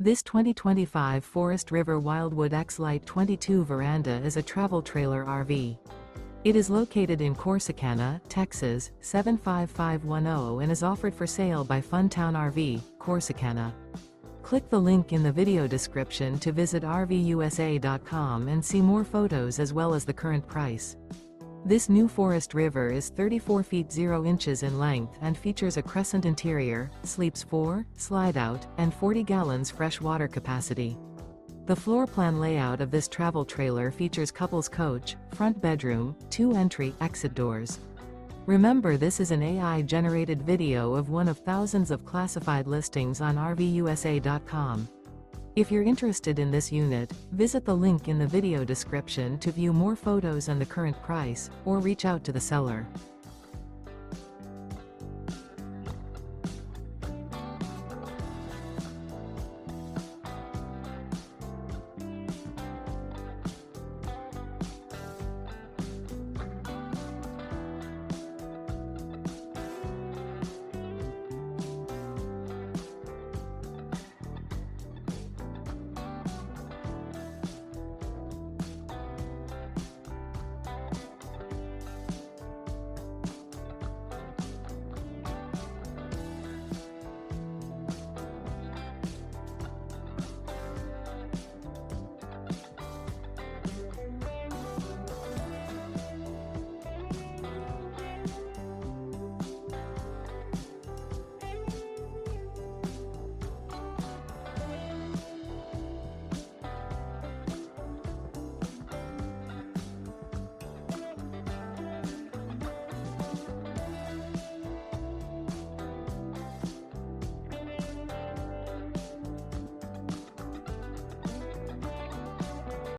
This 2025 Forest River Wildwood X-Lite 22 veranda is a travel trailer RV. It is located in Corsicana, Texas, 75510 and is offered for sale by Funtown RV, Corsicana. Click the link in the video description to visit RVUSA.com and see more photos as well as the current price. This new Forest River is 34 feet 0 inches in length and features a CRESCENT interior, sleeps 4, Slideout, and 40 gallons fresh water capacity. The floor plan layout of this travel trailer features couples coach, front bedroom, 2 entry/exit doors. Remember, this is an AI-generated video of one of thousands of classified listings on RVUSA.com. If you're interested in this unit, visit the link in the video description to view more photos and the current price, or reach out to the seller.